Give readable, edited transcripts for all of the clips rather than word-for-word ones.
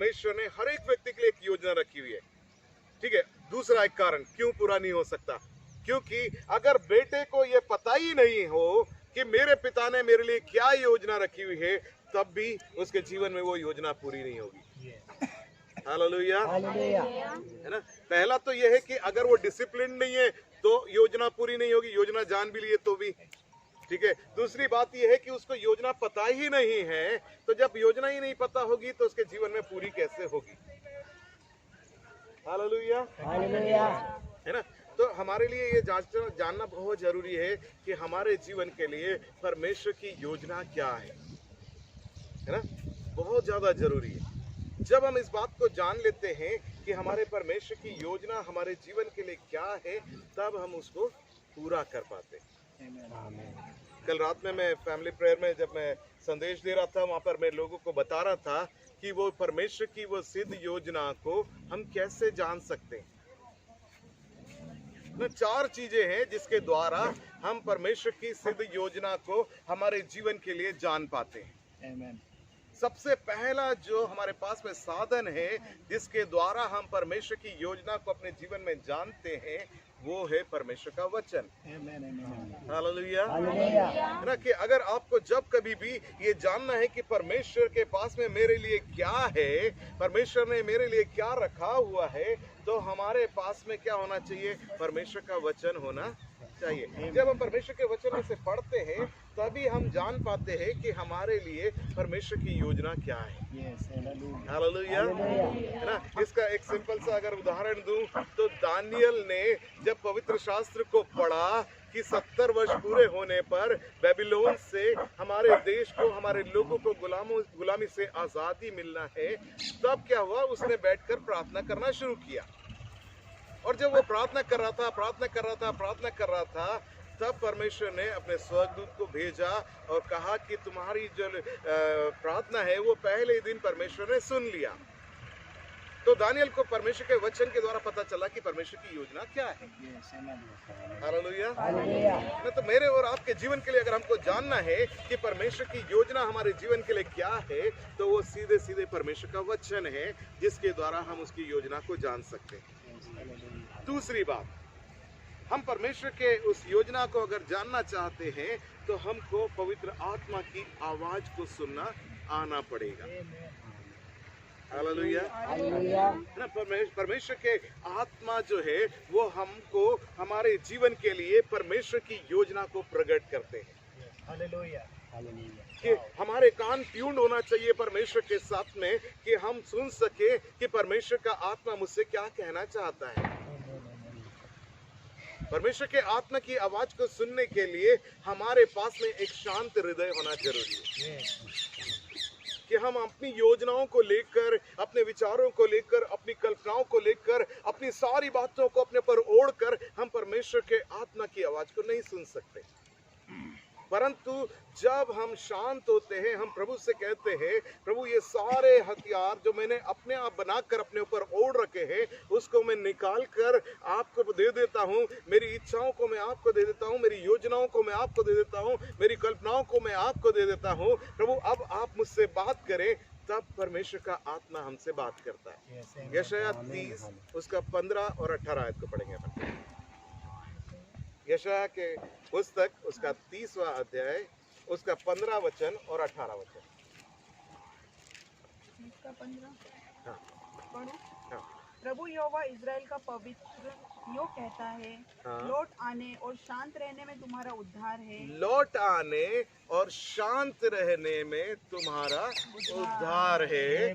परमेश्वर ने हर एक व्यक्ति के लिए एक योजना रखी हुई है। ठीक है, दूसरा एक कारण क्यों पूरा नहीं हो सकता, क्योंकि अगर बेटे को ये पता ही नहीं हो कि मेरे पिता ने मेरे लिए क्या योजना रखी हुई है, तब भी उसके जीवन में वो योजना पूरी नहीं होगी। हालेलुया, है ना। पहला तो यह है कि अगर वो डिसिप्लिन नहीं है तो योजना पूरी नहीं होगी, योजना जान भी लिए तो भी। ठीक है, दूसरी बात यह है कि उसको योजना पता ही नहीं है, तो जब योजना ही नहीं पता होगी तो उसके जीवन में पूरी कैसे होगी। हालेलुया, है ना। तो हमारे लिए ये जानना बहुत जरूरी है कि हमारे जीवन के लिए परमेश्वर की योजना क्या है ना, बहुत ज्यादा जरूरी है। जब हम इस बात को जान लेते हैं कि हमारे परमेश्वर की योजना हमारे जीवन के लिए क्या है, तब हम उसको पूरा कर पाते हैं। कल रात में मैं फैमिली प्रेयर में जब मैं संदेश दे रहा था, वहां पर मैं लोगों को बता रहा था कि वो परमेश्वर की वो सिद्ध योजना को हम कैसे जान सकते हैं। ना 4 चीजें हैं जिसके द्वारा हम परमेश्वर की सिद्ध योजना को हमारे जीवन के लिए जान पाते हैं। सबसे पहला जो हमारे पास में साधन है जिसके द्वारा हम परमेश्वर की योजना को अपने जीवन में जानते हैं, वो है परमेश्वर का वचन। हालेलुया, है ना। कि अगर आपको जब कभी भी ये जानना है कि परमेश्वर के पास में मेरे लिए क्या है, परमेश्वर ने मेरे लिए क्या रखा हुआ है, तो हमारे पास में क्या होना चाहिए, परमेश्वर का वचन होना चाहिए। जब हम परमेश्वर के वचन में से पढ़ते हैं तभी हम जान पाते हैं कि हमारे लिए परमेश्वर की योजना क्या है। हालेलुया, है ना। इसका एक सिंपल सा अगर उदाहरण दूं तो दानियल ने जब पवित्र शास्त्र को पढ़ा कि 70 वर्ष पूरे होने पर बेबीलोन से हमारे देश को, हमारे लोगों को गुलामी से आजादी मिलना है, तब क्या हुआ, उसने बैठकर प्रार्थना करना शुरू किया। और जब वो प्रार्थना कर रहा था, तब परमेश्वर ने अपने स्वर्गदूत को भेजा और कहा कि तुम्हारी जो प्रार्थना है वो पहले दिन परमेश्वर ने सुन लिया। तो दानियल को परमेश्वर के वचन के द्वारा पता चला कि परमेश्वर की योजना क्या है। हालेलुया, तो मेरे और आपके जीवन के लिए अगर हमको जानना है कि परमेश्वर की योजना हमारे जीवन के लिए क्या है, तो वो सीधे सीधे परमेश्वर का वचन है जिसके द्वारा हम उसकी योजना को जान सकते हैं। दूसरी बात, हम परमेश्वर के उस योजना को अगर जानना चाहते हैं तो हमको पवित्र आत्मा की आवाज को सुनना आना पड़ेगा। हालेलुया, ना। परमेश्वर के आत्मा जो है वो हमको हमारे जीवन के लिए परमेश्वर की योजना को प्रकट करते हैं। हालेलुया, कि हमारे कान ट्यून्ड होना चाहिए परमेश्वर के साथ में, कि हम सुन सके कि परमेश्वर का आत्मा मुझसे क्या कहना चाहता है। परमेश्वर के आत्मा की आवाज को सुनने के लिए हमारे पास में एक शांत हृदय होना जरूरी है, कि हम अपनी योजनाओं को लेकर, अपने विचारों को लेकर, अपनी कल्पनाओं को लेकर, अपनी सारी बातों को अपने पर ओढ़कर हम परमेश्वर के आत्मा की आवाज को नहीं सुन सकते। परंतु जब हम शांत होते हैं, हम प्रभु से कहते हैं, प्रभु ये सारे हथियार जो मैंने अपने आप बनाकर अपने ऊपर ओढ़ रखे हैं, उसको मैं निकाल कर आपको दे देता हूँ। मेरी इच्छाओं को मैं आपको दे देता हूँ, मेरी योजनाओं को मैं आपको दे देता हूँ, मेरी कल्पनाओं को मैं आपको दे देता हूँ। प्रभु अब आप मुझसे बात करें, तब परमेश्वर का आत्मा हमसे बात करता है। यशायाह 30 उसका 15 और 18 आयत को पढ़ेंगे अपन। यशायाह के पुस्तक उसका 30वां अध्याय उसका 15 वचन और 18 वचन। इसका 15 हाँ, पढ़ो। हाँ। प्रभु यहोवा इज़राइल का पवित्र यो कहता है, हाँ। लौट आने और शांत रहने में तुम्हारा उद्धार है। लौट आने और शांत रहने में तुम्हारा उद्धार है।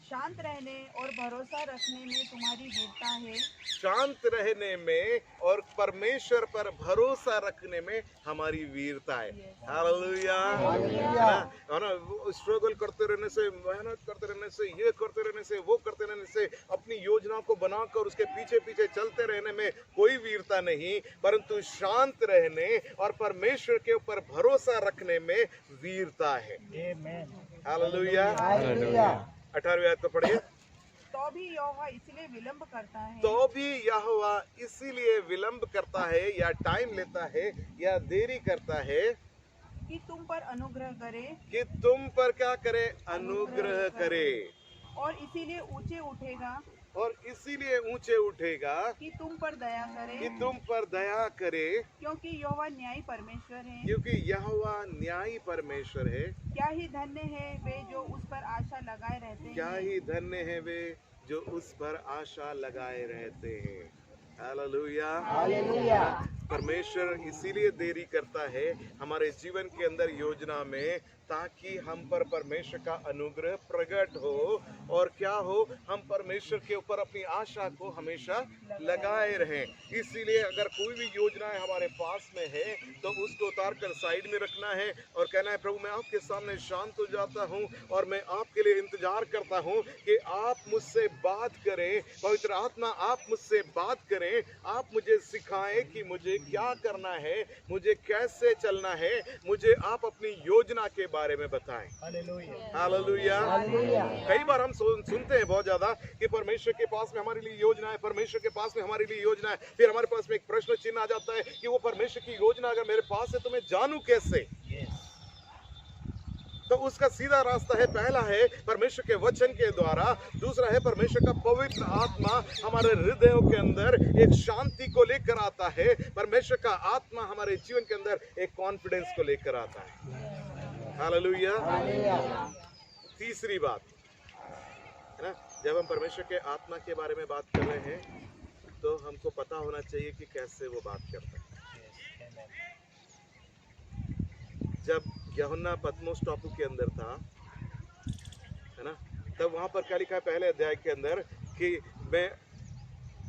शांत रहने और भरोसा रखने में तुम्हारी वीरता है। शांत रहने में और परमेश्वर पर भरोसा रखने में हमारी वीरता है। हालेलुया, है ना। स्ट्रगल करते रहने से, मेहनत करते रहने से, ये करते रहने से, वो करते रहने से, अपनी योजना को बनाकर उसके पीछे पीछे चलते रहने में कोई वीरता नहीं, परंतु शांत रहने और परमेश्वर के ऊपर भरोसा रखने में वीरता है। हालेलुया, 18वीं आयत को पढ़िए। तो भी यहोवा इसलिए विलंब करता है, तो भी यहोवा इसीलिए विलंब करता है या टाइम लेता है या देरी करता है कि तुम पर अनुग्रह करे। कि तुम पर क्या करे, अनुग्रह करे। और इसीलिए ऊंचे उठेगा और इसीलिए ऊंचे उठेगा कि तुम पर दया करे, कि तुम पर दया करे, क्योंकि यहोवा न्यायी परमेश्वर है। क्योंकि यहोवा न्यायी परमेश्वर है। क्या ही धन्य है वे जो उस पर आशा लगाए रहते क्या हैं। ही धन्य है वे जो उस पर आशा लगाए रहते हैं। हालेलुया। हालेलुया। परमेश्वर इसीलिए देरी करता है हमारे जीवन के अंदर योजना में, ताकि हम पर परमेश्वर का अनुग्रह प्रकट हो और क्या हो, हम परमेश्वर के ऊपर अपनी आशा को हमेशा लगाए रहें। इसीलिए अगर कोई भी योजना हमारे पास में है तो उसको उतार कर साइड में रखना है और कहना है प्रभु मैं आपके सामने शांत हो जाता हूँ और मैं आपके लिए इंतजार करता हूँ कि आप मुझसे बात करें, पवित्र आत्मा आप मुझसे बात करें, आप मुझे सिखाएं कि मुझे क्या करना है, मुझे कैसे चलना है, मुझे आप अपनी योजना के बारे में बताएं। हालेलुया। कई बार हम सुनते हैं बहुत ज्यादा कि परमेश्वर के पास में हमारे लिए योजना है, परमेश्वर के पास में हमारे लिए योजना है। फिर हमारे पास में एक प्रश्न चिन्ह आ जाता है कि वो परमेश्वर की योजना अगर मेरे पास है तो मैं जानूं कैसे। तो उसका सीधा रास्ता है, पहला है परमेश्वर के वचन के द्वारा, दूसरा है परमेश्वर का पवित्र आत्मा हमारे हृदयों के अंदर एक शांति को लेकर आता है, परमेश्वर का आत्मा हमारे जीवन के अंदर एक कॉन्फिडेंस को लेकर आता है। हालेलुया। तीसरी बात है ना, जब हम परमेश्वर के आत्मा के बारे में बात कर रहे हैं तो हमको पता होना चाहिए कि कैसे वो बात करता है। जब यूहन्ना पतमोस टापू के अंदर था, है ना, तब वहां पर क्या लिखा है पहले अध्याय के अंदर कि मैं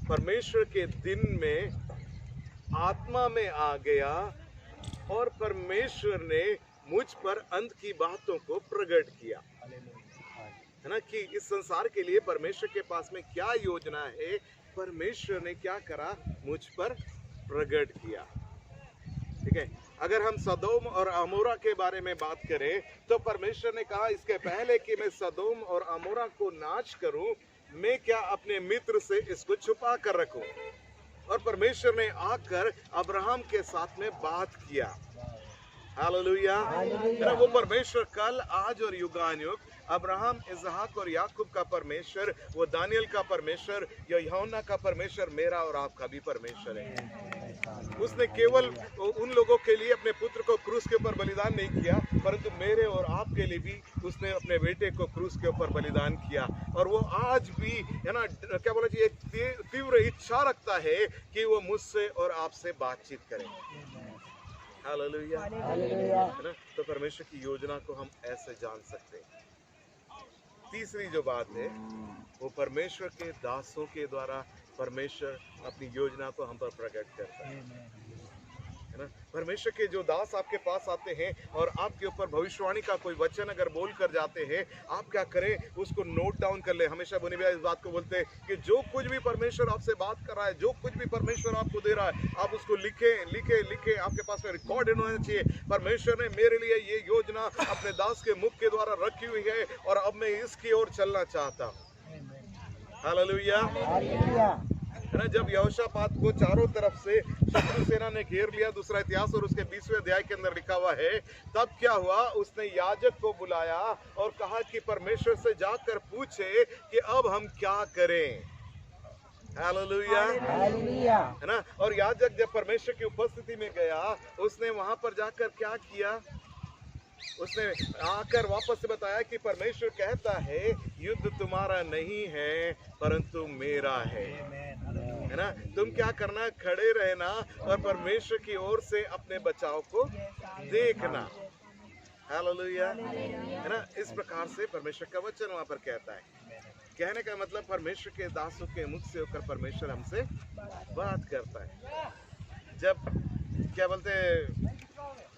परमेश्वर के दिन में आत्मा में आ गया और परमेश्वर ने मुझ पर अंत की बातों को प्रकट किया। है ना, कि इस संसार के लिए परमेश्वर के पास में क्या योजना है, परमेश्वर ने क्या करा, मुझ पर प्रकट किया। ठीक है, अगर हम सदोम और अमोरा के बारे में बात करें तो परमेश्वर ने कहा इसके पहले कि मैं सदोम और अमोरा को नाश करूं, मैं क्या अपने मित्र से इसको छुपा कर रखूं। और परमेश्वर ने आकर अब्राहम के साथ में बात किया। हालेलुया। वो परमेश्वर कल आज और युगानुयुग अब्राहम, इसहाक और याकूब का परमेश्वर, वो दानियल का परमेश्वर, या यूहन्ना का परमेश्वर, मेरा और आपका भी परमेश्वर है। उसने केवल उन लोगों के लिए अपने पुत्र को क्रूस के ऊपर बलिदान नहीं किया, परंतु मेरे और आपके लिए भी उसने अपने बेटे को क्रूस के ऊपर बलिदान किया। और वो आज भी, है ना, क्या बोला जी, एक तीव्र इच्छा रखता है कि वो मुझसे और आपसे बातचीत करे। हालेलुया। है ना, तो परमेश्वर की योजना को हम ऐसे जान सकते हैं। तीसरी जो बात है वो परमेश्वर के दासों के द्वारा परमेश्वर अपनी योजना को हम पर प्रकट करता है ना। परमेश्वर के जो दास आपके पास आते हैं और आपके ऊपर भविष्यवाणी का कोई वचन अगर बोल कर जाते हैं, आप क्या करें, उसको नोट डाउन कर ले। हमेशा बुनी भैया इस बात को बोलते हैं कि जो कुछ भी परमेश्वर आपसे बात कर रहा है, जो कुछ भी परमेश्वर आपको दे रहा है, आप उसको लिखे लिखे लिखे आपके पास में रिकॉर्ड होना चाहिए। परमेश्वर ने मेरे लिए ये योजना अपने दास के मुख के द्वारा रखी हुई है और अब मैं इसकी ओर चलना चाहता हूँ। हालेलुया। है ना, जब यहोशापात को चारों तरफ से शत्रु सेना ने घेर लिया, दूसरा इतिहास और उसके 20वें अध्याय के अंदर लिखा हुआ है, तब क्या हुआ, उसने याजक को बुलाया और कहा कि परमेश्वर से जाकर पूछे कि अब हम क्या करें। हालेलुया। है ना, और याजक जब परमेश्वर की उपस्थिति में गया, उसने वहां पर जाकर क्या किया, उसने आकर वापस से बताया कि परमेश्वर कहता है युद्ध तुम्हारा नहीं है परंतु मेरा है ना। तुम क्या करना, खड़े रहना और परमेश्वर की ओर से अपने बचाव को देखना। हालेलुया। है ना, इस प्रकार से परमेश्वर का वचन वहां पर कहता है। कहने का मतलब परमेश्वर के दासों के मुख से होकर परमेश्वर हमसे बात करता है। जब क्या बोलते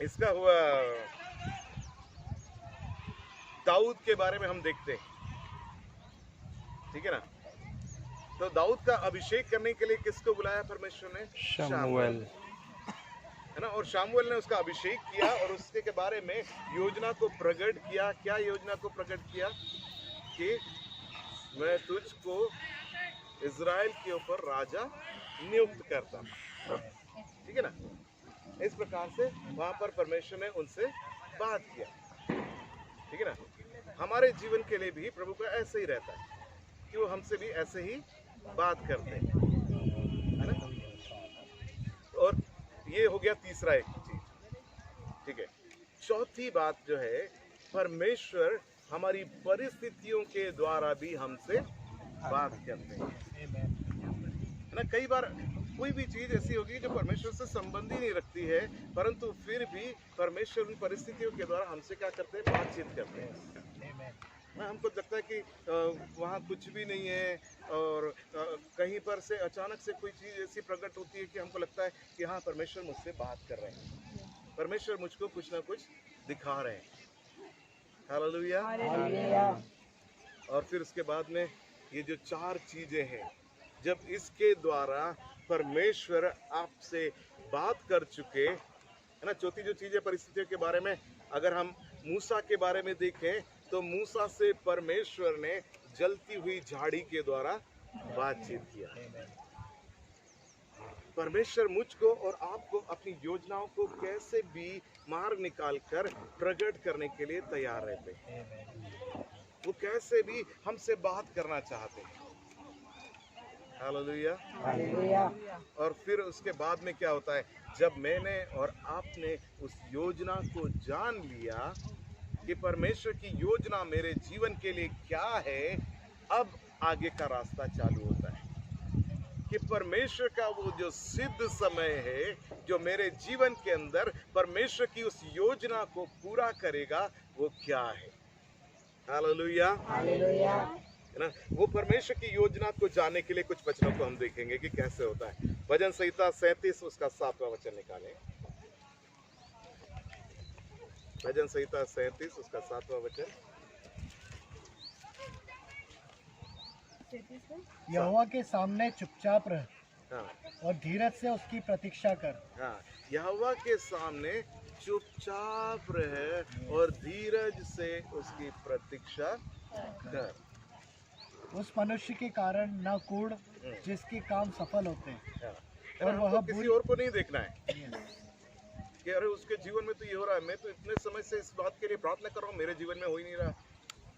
इसका हुआ दाऊद के बारे में हम देखते हैं, ठीक है ना। तो दाऊद का अभिषेक करने के लिए किसको बुलाया परमेश्वर ने? शामुएल, है ना। और शामुएल ने उसका अभिषेक किया और उसके के बारे में योजना को प्रकट किया। क्या योजना को प्रकट किया? कि मैं तुझको इज़राइल के ऊपर राजा नियुक्त करता, ठीक है ना। इस प्रकार से वहां पर परमेश्वर ने उनसे बात किया, ठीक है ना। हमारे जीवन के लिए भी प्रभु का ऐसे ही रहता है कि वो हमसे भी ऐसे ही बात करते हैं, है ना। और ये हो गया तीसरा एक चीज, ठीक है। चौथी बात जो है, परमेश्वर हमारी परिस्थितियों के द्वारा भी हमसे बात करते हैं, है ना। कई बार कोई भी चीज ऐसी होगी जो परमेश्वर से संबंध ही नहीं रखती है, परंतु फिर भी परमेश्वर उन परिस्थितियों के द्वारा हमसे क्या करते हैं, बातचीत करते हैं ना। हमको लगता है कि वहाँ कुछ भी नहीं है, और कहीं पर से अचानक से कोई चीज़ ऐसी प्रकट होती है कि हमको लगता है कि हाँ, परमेश्वर मुझसे बात कर रहे हैं, परमेश्वर मुझको कुछ ना कुछ दिखा रहे हैं। हालेलुया। और फिर उसके बाद में ये जो चार चीज़ें हैं, जब इसके द्वारा परमेश्वर आपसे बात कर चुके, है ना। चौथी जो चीज़ है परिस्थितियों के बारे में, अगर हम मूसा के बारे में देखें तो मूसा से परमेश्वर ने जलती हुई झाड़ी के द्वारा बातचीत किया। परमेश्वर मुझको और आपको अपनी योजनाओं को कैसे भी मार्ग निकालकर प्रकट करने के लिए तैयार रहते हैं। वो कैसे भी हमसे बात करना चाहते हैं। हालेलुया। और फिर उसके बाद में क्या होता है, जब मैंने और आपने उस योजना को जान लिया कि परमेश्वर की योजना मेरे जीवन के लिए क्या है, अब आगे का रास्ता चालू होता है कि परमेश्वर का वो जो सिद्ध समय है, जो मेरे जीवन के अंदर परमेश्वर की उस योजना को पूरा करेगा, वो क्या है। हालेलुया, है ना। वो परमेश्वर की योजना को जानने के लिए कुछ वचनों को हम देखेंगे कि कैसे होता है। भजन संहिता 37 उसका 7वां वचन निकालें। भजन संहिता 37 उसका 7वां वचन। यहोवा के सामने चुपचाप रह, हाँ, और धीरज से उसकी प्रतीक्षा कर। हाँ, यहोवा के सामने चुपचाप रहे और धीरज से उसकी प्रतीक्षा कर। उस मनुष्य के कारण न कूड़ जिसके काम सफल होते हैं। हाँ, और हमको वह किसी और को नहीं देखना है कि अरे उसके जीवन में तो ये हो रहा है, मैं तो इतने समय से इस बात के लिए प्रार्थना कर रहा हूँ, मेरे जीवन में हो ही नहीं रहा,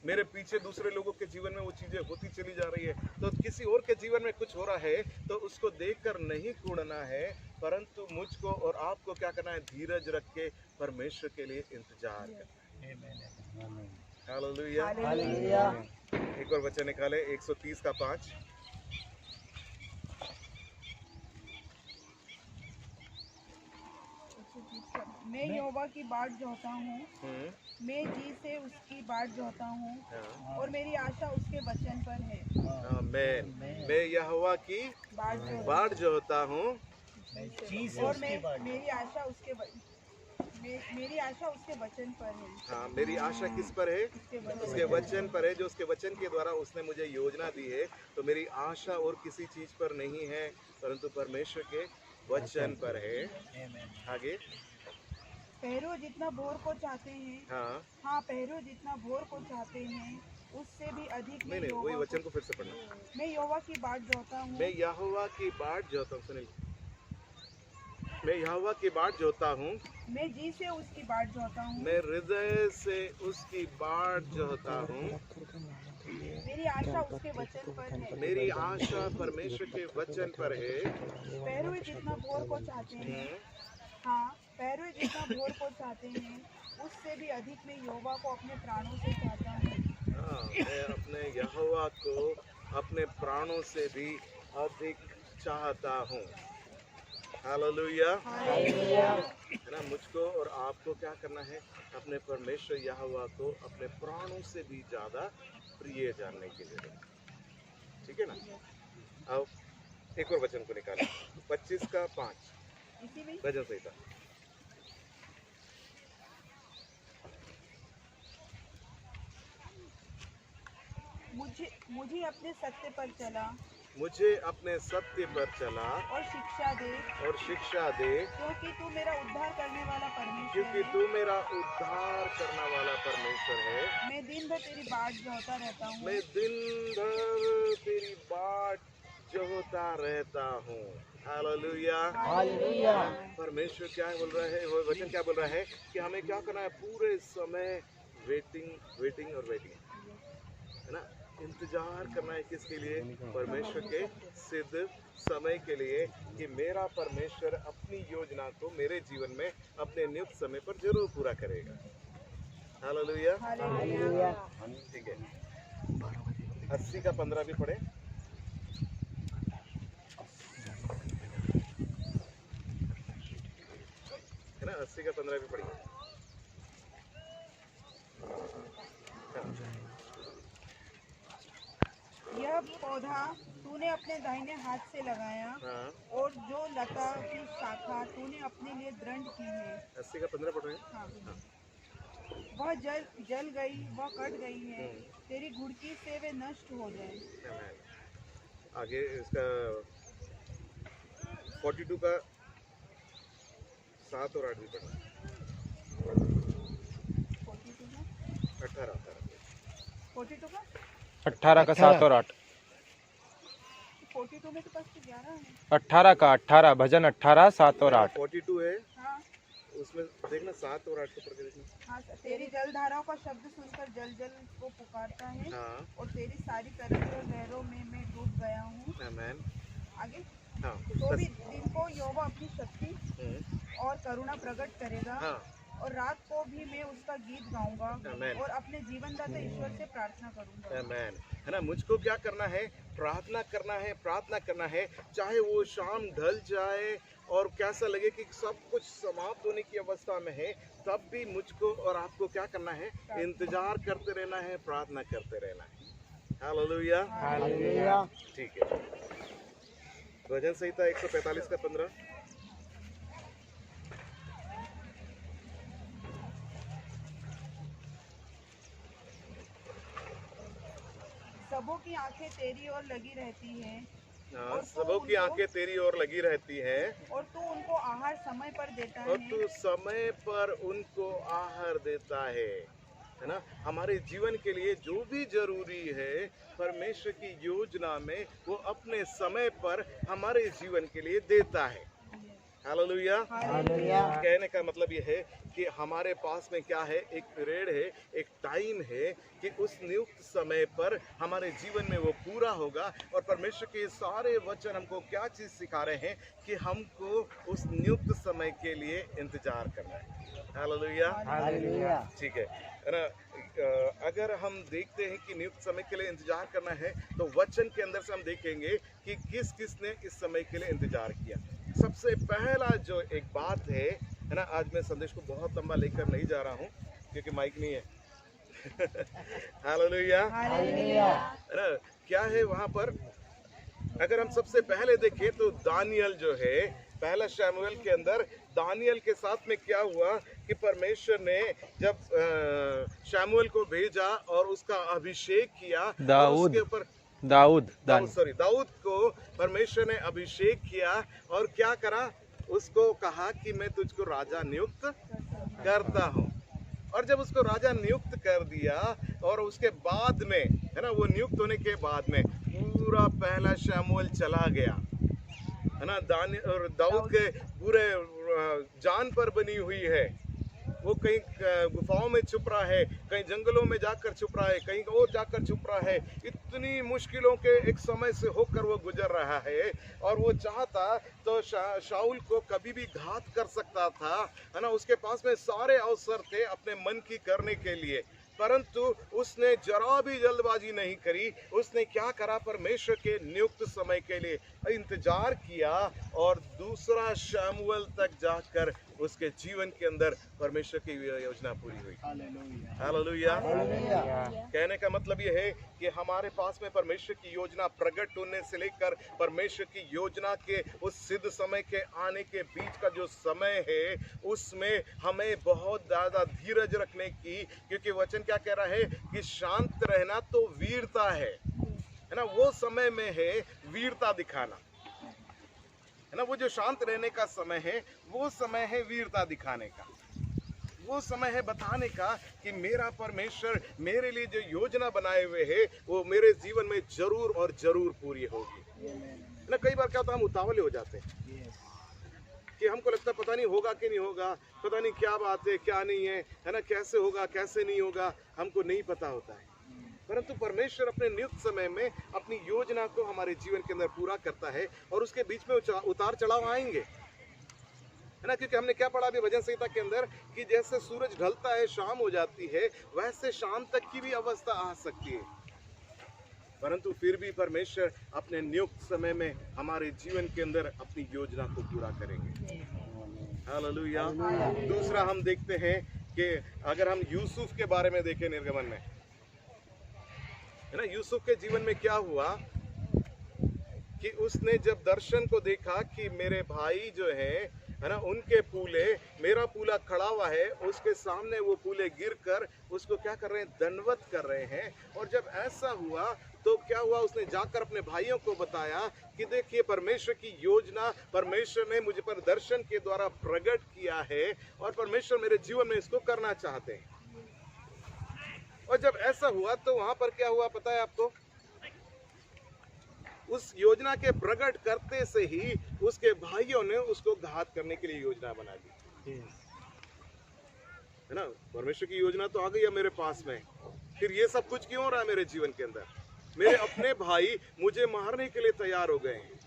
मेरे पीछे दूसरे लोगों के जीवन में वो चीजें होती चली जा रही है। तो किसी और के जीवन में कुछ हो रहा है तो उसको देखकर नहीं कूड़ना है, परंतु मुझको और आपको क्या करना है, धीरज रख के परमेश्वर के लिए इंतजार करना है। हालेलुया। एक और वचन निकाले, 130 का 5। मैं यहोवा की बाट जोहता हूँ, मैं जी से उसकी बाट जोहता हूँ, और मेरी आशा उसके वचन पर है। मैं यहोवा की बाट जोहता हूँ, और मेरी आशा उसके वचन पर है। हाँ, मेरी आशा किस पर है, उसके वचन पर है। जो उसके वचन के द्वारा उसने मुझे योजना दी है, तो मेरी आशा और किसी चीज पर नहीं है, परंतु परमेश्वर के वचन पर है। आगे, पहरो जितना भोर को चाहते हैं, हाँ पहरो जितना भोर को चाहते हैं, उससे भी अधिक नहीं, वही वचन को फिर से पढ़ना। मैं यहोवा की बाट जोहता हूँ, मैं यहोवा की बाट जोहता हूँ, सुनिए, मैं यहोवा की बाट जोहता हूँ, मैं जी से उसकी बाट जोहता हूँ, मैं हृदय से उसकी बाट जोहता हूँ, मेरी आशा उसके वचन पर है। मेरी आशा परमेश्वर के वचन पर है। पहरो जितना भोर को चाहते हैं, हाँ पहरो जितना भोर को चाहते हैं, उससे भी अधिक मैं यहोवा को अपने प्राणों से चाहता हूँ। हाँ, मैं अपने यहोवा को अपने प्राणों से भी अधिक चाहता हूँ। हालेलुया, है ना। मुझको और आपको क्या करना है, अपने परमेश्वर यहोवा को अपने प्राणों से भी ज्यादा प्रिय जानने के लिए, ठीक है ना। अब एक और वचन को निकालें, 25 का 5, भजन संहिता। मुझे अपने सत्य पर चला, मुझे अपने सत्य पर चला और शिक्षा दे, क्योंकि तू मेरा उद्धार करने वाला परमेश्वर है। क्योंकि तू मेरा उद्धार करने वाला परमेश्वर है। मैं दिन भर तेरी बाट जोहता रहता हूँ, मैं दिन भर तेरी बाट जोहता रहता हूँ। हालेलुया। परमेश्वर क्या बोल रहा है, वो वचन क्या बोल रहा है कि हमें क्या करना है, पूरे समय वेटिंग और वेटिंग, है ना। इंतजार करना है किसके लिए? परमेश्वर के सिद्ध समय के लिए, कि मेरा परमेश्वर अपनी योजना को मेरे जीवन में अपने नियुक्त समय पर जरूर पूरा करेगा। हालेलुया। हालेलुया। ठीक है, 80 का 15 भी पढ़े। है ना, 80 का 15 भी पढ़िए। यह पौधा तूने अपने दाहिने हाथ से लगाया, हाँ, और जो लता की शाखा तूने अपने लिए दृढ़ की है। 80 का 15 पढ़ रहे हैं। हाँ। वह जल गई, वह कट गई है, तेरी घुड़की से वे नष्ट हो जाए। Amen। आगे इसका 42 का 7 और 8 भी पढ़ना। 42 का 18 42 का 18 का 7 और 8। 42 में तो पास 11 है। 18 का 18 भजन 18 7 और 8। 42 है, हाँ उसमें देखना 7 और 8 को पढ़ के देखना। हाँ, तेरी जलधाराओं का शब्द सुनकर जल जल को पुकारता है, हाँ, और तेरी सारी तरह लहरों में मैं डूब गया हूँ। आमेन। आगे हाँ, तो भी दिन को यहोवा अपनी शक्ति हम्म, और करुणा प्रकट करेगा, हाँ, और रात को भी मैं उसका गीत गाऊंगा, आमेन। और अपने जीवनदाता ईश्वर से प्रार्थना करूंगा। आमेन। है ना, मुझको क्या करना है? प्रार्थना करना है, प्रार्थना करना है, चाहे वो शाम ढल जाए और कैसा लगे कि सब कुछ समाप्त होने की अवस्था में है, तब भी मुझको और आपको क्या करना है? इंतजार करते रहना है, प्रार्थना करते रहना है। हालेलुया। हालेलुया। ठीक है, भजन संहिता 145 का 15। सबों की आंखें तेरी ओर लगी रहती हैं, हाँ, सबों की आंखें तेरी ओर लगी रहती हैं, और तू उनको आहार समय पर देता और है। तू समय पर उनको आहार देता है ना। हमारे जीवन के लिए जो भी जरूरी है, परमेश्वर की योजना में वो अपने समय पर हमारे जीवन के लिए देता है। हालेलुया। हालेलुया। कहने का मतलब ये है कि हमारे पास में क्या है? एक पीरियड है, एक टाइम है कि उस नियुक्त समय पर हमारे जीवन में वो पूरा होगा। और परमेश्वर के सारे वचन हमको क्या चीज़ सिखा रहे हैं? कि हमको उस नियुक्त समय के लिए इंतजार करना है। हालेलुया। हालेलुया। ठीक है ना। अगर हम देखते हैं कि नियुक्त समय के लिए इंतजार करना है, तो वचन के अंदर से हम देखेंगे कि किस किस ने इस समय के लिए इंतजार किया। सबसे पहला जो एक बात है ना, आज मैं संदेश को बहुत लंबा लेकर नहीं जा रहा हूँ क्योंकि माइक नहीं है। हालेलुया। हालेलुया। है ना, क्या है वहाँ पर? अगर हम सबसे पहले देखें तो दानियल जो है, पहला शमूएल के अंदर दानियल के साथ में क्या हुआ कि परमेश्वर ने जब शमूएल को भेजा और उसका अभिषेक किया, दाऊद। उसके ऊपर दाऊद दाऊद को परमेश्वर ने अभिषेक किया, और क्या करा? उसको कहा कि मैं तुझको राजा नियुक्त करता हूँ। और जब उसको राजा नियुक्त कर दिया, और उसके बाद में, है ना, वो नियुक्त होने के बाद में पूरा पहला शमूएल चला गया, है ना। और दाऊद के पूरे जान पर बनी हुई है। वो कहीं गुफाओं में छुप रहा है, कहीं जंगलों में जाकर छुप रहा है, कहीं और जाकर छुप रहा है। इतनी मुश्किलों के एक समय से होकर वो गुजर रहा है, और वो चाहता तो शाऊल को कभी भी घात कर सकता था, है ना। उसके पास में सारे अवसर थे अपने मन की करने के लिए, परंतु उसने जरा भी जल्दबाजी नहीं करी। उसने क्या करा? परमेश्वर के नियुक्त समय के लिए इंतजार किया, और दूसरा शमूएल तक जाकर उसके जीवन के अंदर परमेश्वर की योजना पूरी हुई। हालेलुया। कहने का मतलब ये है कि हमारे पास में परमेश्वर की योजना प्रकट होने से लेकर परमेश्वर की योजना के उस सिद्ध समय के आने के बीच का जो समय है, उसमें हमें बहुत ज़्यादा धीरज रखने की, क्योंकि वचन क्या कह रहा है कि शांत रहना तो वीरता है ना। वो समय में है वीरता दिखाना, है ना। वो जो शांत रहने का समय है, वो समय है वीरता दिखाने का। वो समय है बताने का कि मेरा परमेश्वर मेरे लिए जो योजना बनाए हुए है, वो मेरे जीवन में जरूर और जरूर पूरी होगी, है ना। कई बार क्या होता है, हम उतावले हो जाते हैं, कि हमको लगता है पता नहीं होगा कि नहीं होगा, पता नहीं क्या बात है क्या नहीं है ना, कैसे होगा कैसे नहीं होगा, हमको नहीं पता होता है। परंतु परमेश्वर अपने नियुक्त समय में अपनी योजना को हमारे जीवन के अंदर पूरा करता है, और उसके बीच में उतार चढ़ाव आएंगे, है ना। क्योंकि हमने क्या पढ़ा अभी भजन संहिता के अंदर कि जैसे सूरज ढलता है शाम हो जाती है, वैसे शाम तक की भी अवस्था आ सकती है, परंतु फिर भी परमेश्वर अपने नियुक्त समय में हमारे जीवन के अंदर अपनी योजना को पूरा करेंगे। हालेलुया। दूसरा हम देखते हैं कि अगर हम यूसुफ के बारे में देखें निर्गमन में, है ना, यूसुफ के जीवन में क्या हुआ कि उसने जब दर्शन को देखा कि मेरे भाई जो है ना, उनके पूले, मेरा पूला खड़ा हुआ है, उसके सामने वो पूले गिरकर उसको क्या कर रहे हैं, दंडवत कर रहे हैं। और जब ऐसा हुआ तो क्या हुआ, उसने जाकर अपने भाइयों को बताया कि देखिए परमेश्वर की योजना परमेश्वर ने मुझे पर दर्शन के द्वारा प्रकट किया है, और परमेश्वर मेरे जीवन में इसको करना चाहते हैं। और जब ऐसा हुआ तो वहां पर क्या हुआ पता है आपको, उस योजना के प्रकट करते से ही उसके भाइयों ने उसको घात करने के लिए योजना बना दी, है ना। परमेश्वर की योजना तो आ गई है मेरे पास में, फिर ये सब कुछ क्यों हो रहा है मेरे जीवन के अंदर, मेरे अपने भाई मुझे मारने के लिए तैयार हो गए हैं।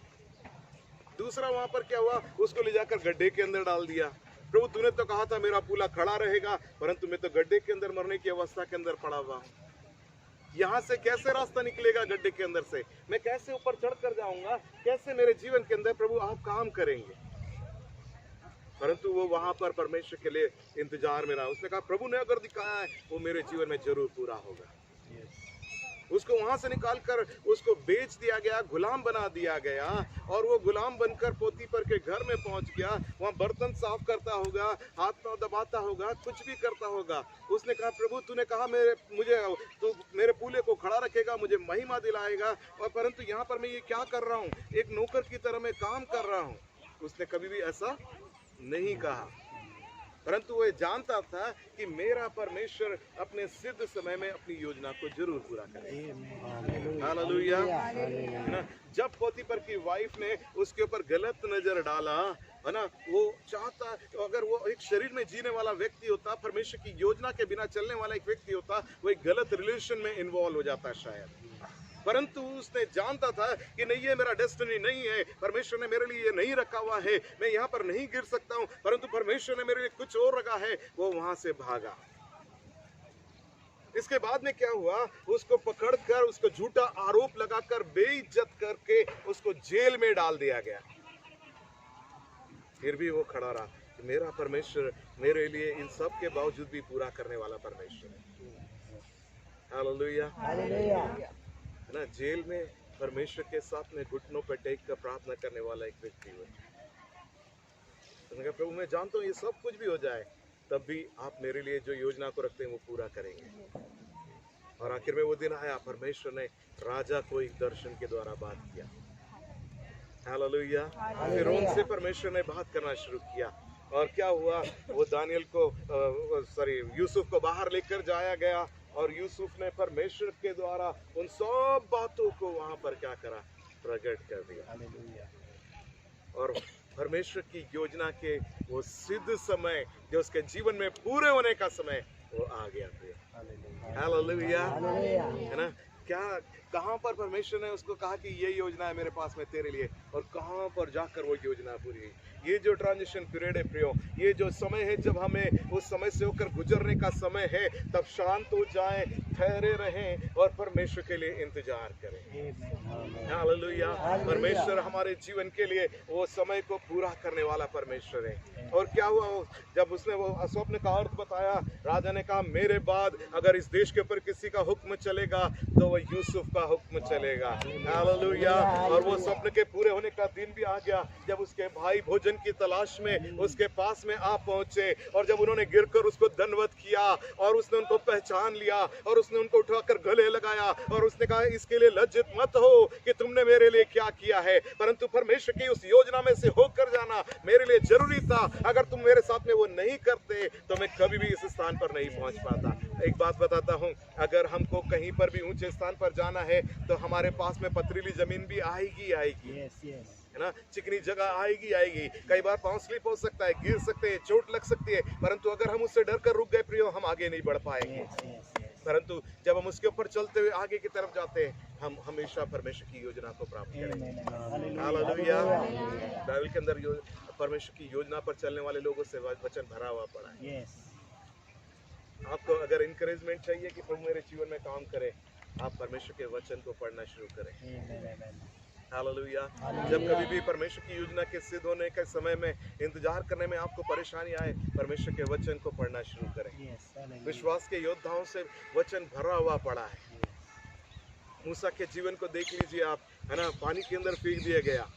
दूसरा वहां पर क्या हुआ, उसको ले जाकर गड्ढे के अंदर डाल दिया। प्रभु तूने तो कहा था मेरा पूला खड़ा रहेगा, परंतु मैं तो गड्ढे के अंदर मरने की अवस्था के अंदर पड़ा हुआ। यहाँ से कैसे रास्ता निकलेगा, गड्ढे के अंदर से मैं कैसे ऊपर चढ़ कर जाऊंगा, कैसे मेरे जीवन के अंदर प्रभु आप काम करेंगे। परंतु वो वहां पर परमेश्वर के लिए इंतजार में रहा। उसने कहा प्रभु ने अगर दिखाया है वो मेरे जीवन में जरूर पूरा होगा। उसको वहां से निकालकर उसको बेच दिया गया, गुलाम बना दिया गया, और वो गुलाम बनकर पोतीफर के घर में पहुंच गया। वहां बर्तन साफ करता होगा, हाथ पांव दबाता होगा, कुछ भी करता होगा। उसने कहा प्रभु तूने कहा तू मेरे पूले को खड़ा रखेगा, मुझे महिमा दिलाएगा, और परंतु यहाँ पर मैं ये क्या कर रहा हूँ, एक नौकर की तरह मैं काम कर रहा हूँ। उसने कभी भी ऐसा नहीं कहा, परंतु वो जानता था कि मेरा परमेश्वर अपने सिद्ध समय में अपनी योजना को जरूर पूरा करेगा। हालेलुया। है ना, जब पोतीफर की वाइफ ने उसके ऊपर गलत नजर डाला, है ना, वो चाहता अगर वो एक शरीर में जीने वाला व्यक्ति होता, परमेश्वर की योजना के बिना चलने वाला एक व्यक्ति होता, वो एक गलत रिलेशन में इन्वॉल्व हो जाता शायद। परंतु उसने जानता था कि नहीं ये मेरा डेस्टिनी नहीं है, परमेश्वर ने मेरे लिए ये नहीं रखा हुआ है, मैं यहाँ पर नहीं गिर सकता हूँ, परंतु परमेश्वर ने मेरे लिए कुछ और रखा है। वो वहां से भागा। इसके बाद में क्या हुआ, उसको पकड़कर उसको झूठा आरोप लगाकर बेइज्जत करके उसको जेल में डाल दिया गया। फिर भी वो खड़ा रहा कि मेरा परमेश्वर मेरे लिए इन सब के बावजूद भी पूरा करने वाला परमेश्वर है। हालेलुया। हालेलुया। है ना, जेल में परमेश्वर के साथ में घुटनों पर टेक कर प्रार्थना करने वाला एक व्यक्ति हुआ। उसने कहा प्रभु मैं जानता हूँ ये सब कुछ भी हो जाए, तब भी आप मेरे लिए जो योजना को रखते हैं वो पूरा करेंगे। और आखिर में वो दिन आया, परमेश्वर ने राजा को एक दर्शन के द्वारा बात किया। हालेलुया। फिरौन से परमेश्वर ने बात करना शुरू किया, और क्या हुआ, वो दानियल को यूसुफ को बाहर लेकर जाया गया, और यूसुफ ने परमेश्वर के द्वारा उन सब बातों को वहां पर क्या करा, प्रकट कर दिया। और परमेश्वर की योजना के वो सिद्ध समय जो उसके जीवन में पूरे होने का समय वो आ गया था। हालेलुया। है ना, क्या कहां पर परमेश्वर ने उसको कहा कि ये योजना है मेरे पास में तेरे लिए, और कहां पर जाकर वो योजना पूरी हुई। ये जो ट्रांजिशन पीरियड है प्रियो, ये जो समय है जब हमें उस समय से होकर गुजरने का समय है, तब शांत हो जाएं, ठहरे रहें और परमेश्वर के लिए इंतजार करें। हालेलुया। परमेश्वर हमारे जीवन के लिए वो समय को पूरा करने वाला परमेश्वर है। और क्या हुआ, जब उसने वो स्वप्न का अर्थ बताया, राजा ने कहा मेरे बाद अगर इस देश के ऊपर किसी का हुक्म चलेगा तो वो यूसुफ का हुक्म चलेगा। हालेलुया। और वो स्वप्न के पूरे होने का दिन भी आ गया, जब उसके भाई भोजन की तलाश में उसके पास में आ पहुंचे, और जब उन्होंने गिरकर उसको दंडवत किया, और उसने उनको पहचान लिया, और उसने उनको उठाकर गले लगाया, और उसने कहा इसके लिए लज्जित मत हो कि तुमने मेरे लिए क्या किया है, परंतु परमेश्वर की उस योजना में से होकर जाना मेरे लिए जरूरी था। अगर तुम मेरे साथ में वो नहीं करते तो मैं कभी भी इस स्थान पर नहीं पहुंच पाता। एक बात बताता हूं, अगर हमको कहीं पर भी ऊंचे स्थान पर जाना है तो हमारे पास में पथरीली जमीन भी आएगी। Yes. है है ना। चिकनी जगह आएगी आएगी, कई बार पांव स्लिप हो सकता है, गिर सकते हैं, चोट लग सकती है, परंतु अगर हम उससे डर कर रुक गए प्रियो, हम आगे नहीं बढ़ पाएंगे। परंतु जब हम उसके ऊपर चलते हुए आगे की तरफ जाते हैं, हम हमेशा परमेश्वर की योजना को प्राप्त करेंगे। हालेलुया। बाइबल के अंदर परमेश्वर की योजना पर चलने वाले लोगों से वचन भरा हुआ पड़ा है। आपको अगर इंकरेजमेंट चाहिए कि प्रभु मेरे जीवन में काम करे, आप परमेश्वर के वचन को पढ़ना शुरू करें। हालेलुया। जब कभी भी परमेश्वर की योजना के सिद्ध होने के समय में इंतजार करने में आपको परेशानी आए, परमेश्वर के वचन को पढ़ना शुरू करें। विश्वास के योद्धाओं से वचन भरा हुआ पड़ा है। मूसा के जीवन को देख लीजिए आप, है ना, पानी के अंदर फेंक दिया गया,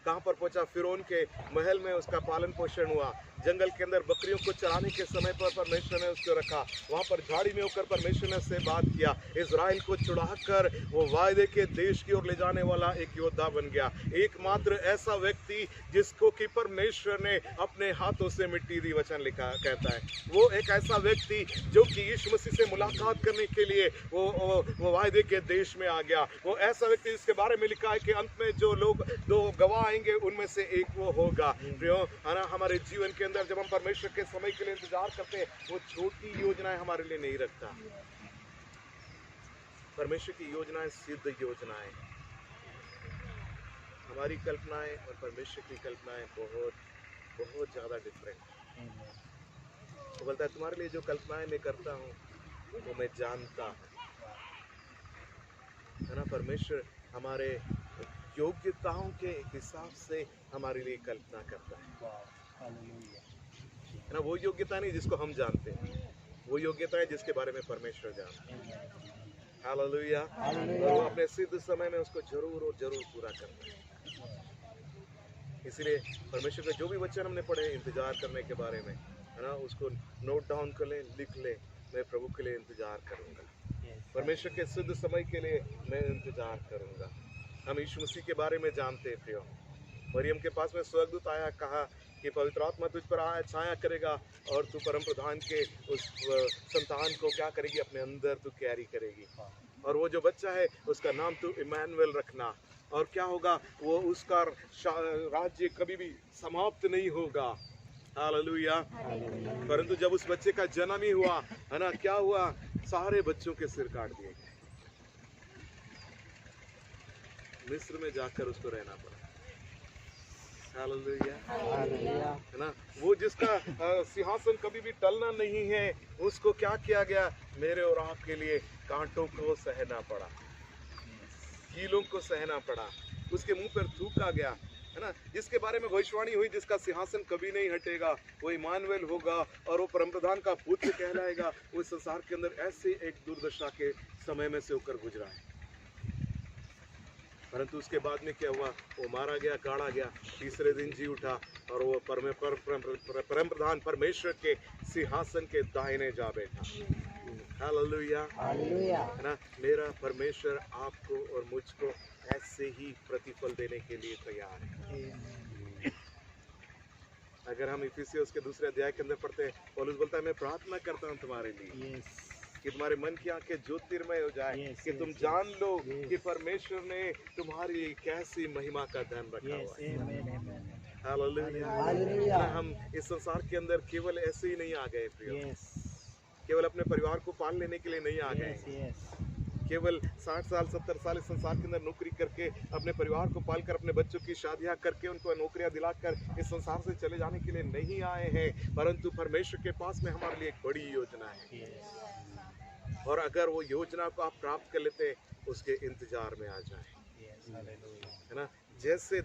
कहां पर पहुंचा, फिरौन के महल में उसका पालन पोषण हुआ, जंगल के अंदर बकरियों को चराने के समय पर परमेश्वर ने उसको रखा, वहां पर झाड़ी में होकर परमेश्वर ने उससे बात किया, इजराइल को छुड़ाकर वो वायदे के देश की ओर ले जाने वाला एक योद्धा बन गया। एकमात्र ऐसा व्यक्ति जिसको कि परमेश्वर ने अपने हाथों से मिट्टी दी, वचन लिखा कहता है, वो एक ऐसा व्यक्ति जो कि यीशु मसीह से मुलाकात करने के लिए वो वायदे के देश में आ गया। वो ऐसा व्यक्ति जिसके बारे में लिखा है कि अंत में जो लोग दो गवाह आएंगे उनमें से एक वो होगा। प्रियो, है ना, हमारे जीवन के अंदर जब हम परमेश्वर के समय के लिए इंतजार करते हैं, वो छोटी योजनाएं हमारे लिए नहीं रखता। परमेश्वर की योजनाएं सिद्ध योजनाएं, हमारी कल्पनाएं और परमेश्वर की कल्पनाएं बहुत बहुत ज्यादा डिफरेंट। वो बोलता है तुम्हारे लिए जो कल्पनाएं मैं करता हूँ वो मैं जानता हूँ, है ना। परमेश्वर हमारे योग्यताओं के हिसाब से हमारे लिए कल्पना करता है ना। वो योग्यता नहीं जिसको हम जानते हैं, वो योग्यता है जिसके बारे में परमेश्वर जानते हैं। हालेलुया। और वो अपने सिद्ध समय में उसको जरूर और जरूर पूरा करता है। इसलिए परमेश्वर के जो भी वचन हमने पढ़े इंतजार करने के बारे में, है ना, उसको नोट डाउन कर ले, लिख ले, मैं प्रभु के लिए इंतजार करूंगा, परमेश्वर के सिद्ध समय के लिए मैं इंतजार करूंगा। हम यीशु मसीह के बारे में जानते हैं प्रियो, मरियम के पास में स्वर्गदूत आया, कहा कि पवित्र आत्मा तुझ पर छाया करेगा और तू परम प्रधान के उस संतान को क्या करेगी, अपने अंदर तू कैरी करेगी, और वो जो बच्चा है उसका नाम तू इमैनुएल रखना, और क्या होगा, वो उसका राज्य कभी भी समाप्त नहीं होगा। हालेलुया। परंतु जब उस बच्चे का जन्म ही हुआ, है ना, क्या हुआ, सारे बच्चों के सिर काट दिए गए, मिस्र में जाकर उसको रहना पड़ा। हालेलुया, है ना। वो जिसका सिंहासन कभी भी टलना नहीं है, उसको क्या किया गया, मेरे और आपके लिए कांटों को सहना पड़ा, कीलों को सहना पड़ा, उसके मुंह पर थूका गया, है ना। जिसके बारे में भविष्यवाणी हुई, जिसका सिंहासन कभी नहीं हटेगा, वो इमानुएल होगा और वो परमप्रधान का पुत्र कहलाएगा। वो इस संसार के अंदर ऐसे एक दुर्दशा के समय में से होकर गुजरा है, परंतु उसके बाद में क्या हुआ, वो मारा गया, गाड़ा गया, तीसरे दिन जी उठा और वो परम प्रधान परमेश्वर के सिंहासन के दाहिने जा बैठा। हालेलुया, है ना। मेरा परमेश्वर आपको और मुझको ऐसे ही प्रतिफल देने के लिए तैयार है। अगर हम इफिसियों के दूसरे अध्याय के अंदर पढ़ते हैं, पौलुस बोलता है मैं प्रार्थना करता हूँ तुम्हारे लिए कि तुम्हारे मन की आंखें ज्योतिर्मय हो जाए, कि तुम जान लो कि परमेश्वर ने तुम्हारे लिए कैसी महिमा का धन रखा हुआ है। हालेलुया। हम इस संसार के अंदर केवल ऐसे ही नहीं आ गए प्रियो, केवल अपने परिवार को पाल लेने के लिए नहीं आ गए, केवल 60 साल 70 साल इस संसार के अंदर नौकरी करके अपने परिवार को पालकर, अपने बच्चों की शादियां करके, उनको नौकरियां दिलाकर इस संसार से चले जाने के लिए नहीं आए हैं, परंतु परमेश्वर के पास में हमारे लिए एक बड़ी योजना है। और अगर वो योजना को आप प्राप्त कर लेते, उसके इंतजार में आ जाए, है ना। जैसे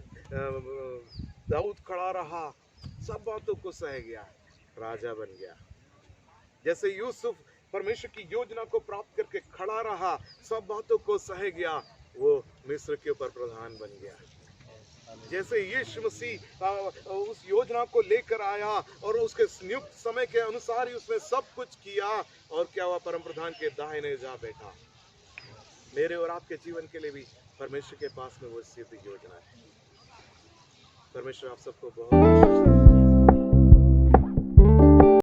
दाऊद खड़ा रहा, सब बातों को सह गया, राजा बन गया। जैसे यूसुफ परमेश्वर की योजना को प्राप्त करके खड़ा रहा, सब बातों को सह गया, वो मिस्र के ऊपर प्रधान बन गया। जैसे यीशु मसीह उस योजना को लेकर आया और उसके नियुक्त समय के अनुसार ही उसने सब कुछ किया, और क्या हुआ, परम प्रधान के दाहिने जा बैठा। मेरे और आपके जीवन के लिए भी परमेश्वर के पास में वो सिद्ध योजना है। परमेश्वर आप सबको बहुत